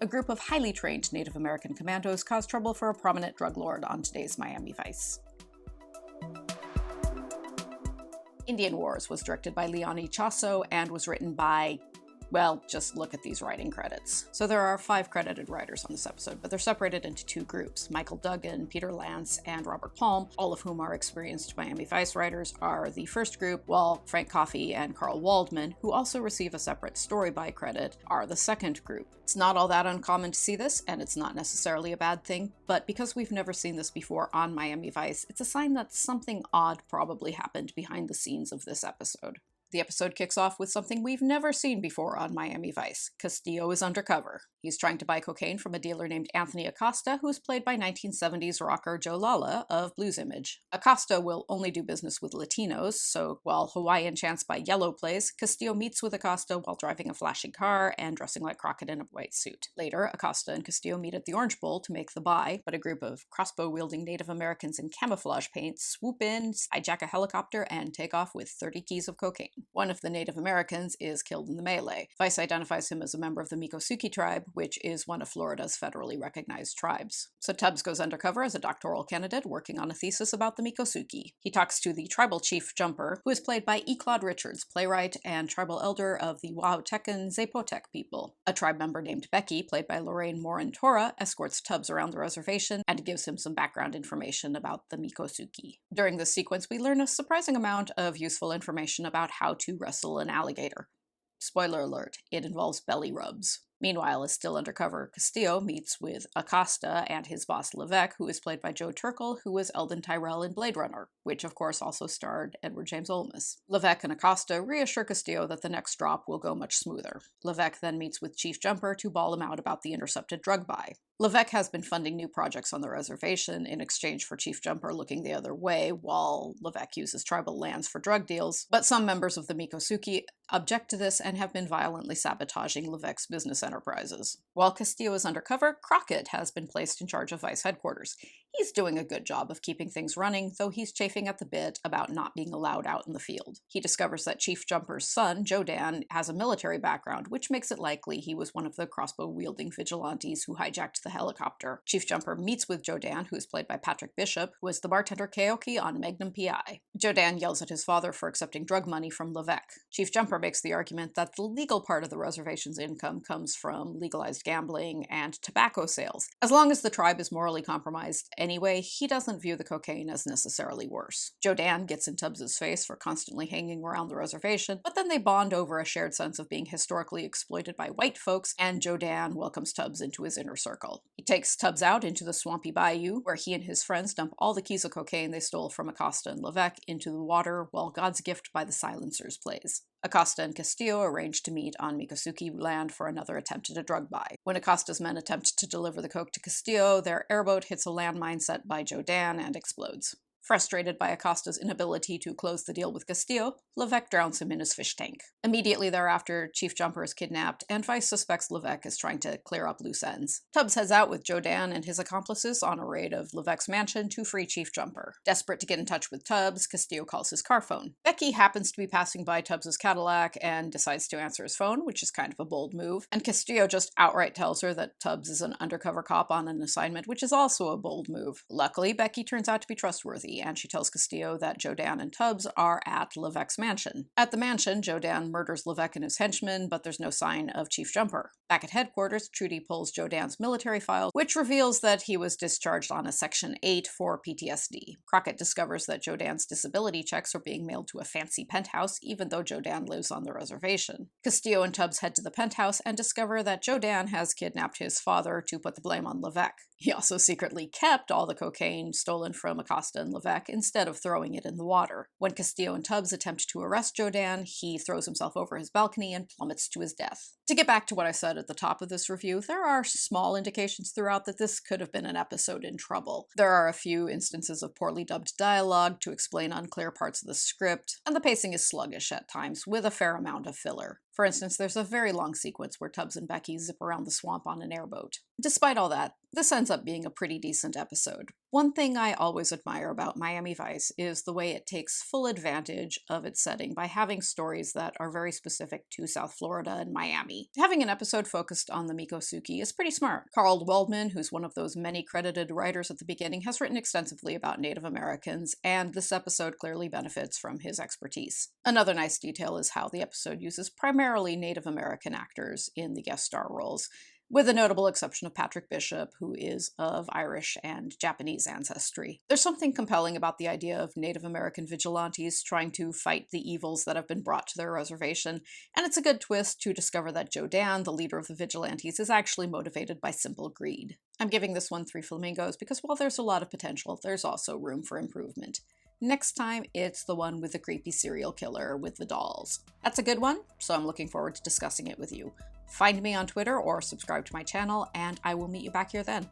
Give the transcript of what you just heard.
A group of highly trained Native American commandos cause trouble for a prominent drug lord on today's Miami Vice. Indian Wars was directed by Leone Chasso and was written by, well, just look at these writing credits. So there are 5 credited writers on this episode, but they're separated into 2 groups. Michael Duggan, Peter Lance, and Robert Palm, all of whom are experienced Miami Vice writers, are the first group, while Frank Coffey and Carl Waldman, who also receive a separate story by credit, are the second group. It's not all that uncommon to see this, and it's not necessarily a bad thing, but because we've never seen this before on Miami Vice, it's a sign that something odd probably happened behind the scenes of this episode. The episode kicks off with something we've never seen before on Miami Vice. Castillo is undercover. He's trying to buy cocaine from a dealer named Anthony Acosta, who's played by 1970s rocker Joe Lala of Blues Image. Acosta will only do business with Latinos, so while Hawaiian Chance by Yellow plays, Castillo meets with Acosta while driving a flashy car and dressing like Crockett in a white suit. Later, Acosta and Castillo meet at the Orange Bowl to make the buy, but a group of crossbow-wielding Native Americans in camouflage paint swoop in, hijack a helicopter, and take off with 30 keys of cocaine. One of the Native Americans is killed in the melee. Vice identifies him as a member of the Miccosukee tribe, which is one of Florida's federally recognized tribes. So Tubbs goes undercover as a doctoral candidate working on a thesis about the Miccosukee. He talks to the tribal chief Jumper, who is played by Claude Richards, playwright and tribal elder of the Wautecan Zapotec people. A tribe member named Becky, played by Lorraine Morin-Tora, escorts Tubbs around the reservation and gives him some background information about the Miccosukee. During this sequence, we learn a surprising amount of useful information about how to wrestle an alligator. Spoiler alert, it involves belly rubs. Meanwhile, as still undercover, Castillo meets with Acosta and his boss Levesque, who is played by Joe Turkel, who was Eldon Tyrell in Blade Runner, which of course also starred Edward James Olmos. Levesque and Acosta reassure Castillo that the next drop will go much smoother. Levesque then meets with Chief Jumper to bawl him out about the intercepted drug buy. Levesque has been funding new projects on the reservation in exchange for Chief Jumper looking the other way, while Levesque uses tribal lands for drug deals, but some members of the Miccosukee object to this and have been violently sabotaging Levesque's business enterprises. While Castillo is undercover, Crockett has been placed in charge of Vice headquarters. He's doing a good job of keeping things running, though he's chafing at the bit about not being allowed out in the field. He discovers that Chief Jumper's son, Jodan, has a military background, which makes it likely he was one of the crossbow-wielding vigilantes who hijacked the helicopter. Chief Jumper meets with Jodan, who is played by Patrick Bishop, who is the bartender Keoki on Magnum P.I. Jodan yells at his father for accepting drug money from Levesque. Chief Jumper makes the argument that the legal part of the reservation's income comes from legalized gambling and tobacco sales. As long as the tribe is morally compromised anyway, he doesn't view the cocaine as necessarily worse. Jodan gets in Tubbs' face for constantly hanging around the reservation, but then they bond over a shared sense of being historically exploited by white folks, and Jodan welcomes Tubbs into his inner circle. He takes Tubbs out into the swampy bayou, where he and his friends dump all the keys of cocaine they stole from Acosta and Levesque into the water while God's Gift by the Silencers plays. Acosta and Castillo arrange to meet on Miccosukee land for another attempt at a drug buy. When Acosta's men attempt to deliver the coke to Castillo, their airboat hits a landmine set by Jodan and explodes. Frustrated by Acosta's inability to close the deal with Castillo, Levesque drowns him in his fish tank. Immediately thereafter, Chief Jumper is kidnapped, and Vice suspects Levesque is trying to clear up loose ends. Tubbs heads out with Jodan and his accomplices on a raid of Levesque's mansion to free Chief Jumper. Desperate to get in touch with Tubbs, Castillo calls his car phone. Becky happens to be passing by Tubbs' Cadillac and decides to answer his phone, which is kind of a bold move, and Castillo just outright tells her that Tubbs is an undercover cop on an assignment, which is also a bold move. Luckily, Becky turns out to be trustworthy, and she tells Castillo that Jodan and Tubbs are at Levesque's mansion. At the mansion, Jodan murders Levesque and his henchmen, but there's no sign of Chief Jumper. Back at headquarters, Trudy pulls Jodan's military file, which reveals that he was discharged on a Section 8 for PTSD. Crockett discovers that Jodan's disability checks are being mailed to a fancy penthouse, even though Jodan lives on the reservation. Castillo and Tubbs head to the penthouse and discover that Jodan has kidnapped his father to put the blame on Levesque. He also secretly kept all the cocaine stolen from Acosta and Levesque instead of throwing it in the water. When Castillo and Tubbs attempt to arrest Jodan, he throws himself over his balcony and plummets to his death. To get back to what I said at the top of this review, there are small indications throughout that this could have been an episode in trouble. There are a few instances of poorly dubbed dialogue to explain unclear parts of the script, and the pacing is sluggish at times, with a fair amount of filler. For instance, there's a very long sequence where Tubbs and Becky zip around the swamp on an airboat. Despite all that, this ends up being a pretty decent episode. One thing I always admire about Miami Vice is the way it takes full advantage of its setting by having stories that are very specific to South Florida and Miami. Having an episode focused on the Miccosukee is pretty smart. Carl Waldman, who's one of those many credited writers at the beginning, has written extensively about Native Americans, and this episode clearly benefits from his expertise. Another nice detail is how the episode uses primarily Native American actors in the guest star roles, with the notable exception of Patrick Bishop, who is of Irish and Japanese ancestry. There's something compelling about the idea of Native American vigilantes trying to fight the evils that have been brought to their reservation, and it's a good twist to discover that Jodan, the leader of the vigilantes, is actually motivated by simple greed. I'm giving this one 3 flamingos because while there's a lot of potential, there's also room for improvement. Next time, it's the one with the creepy serial killer with the dolls. That's a good one, so I'm looking forward to discussing it with you. Find me on Twitter or subscribe to my channel, and I will meet you back here then.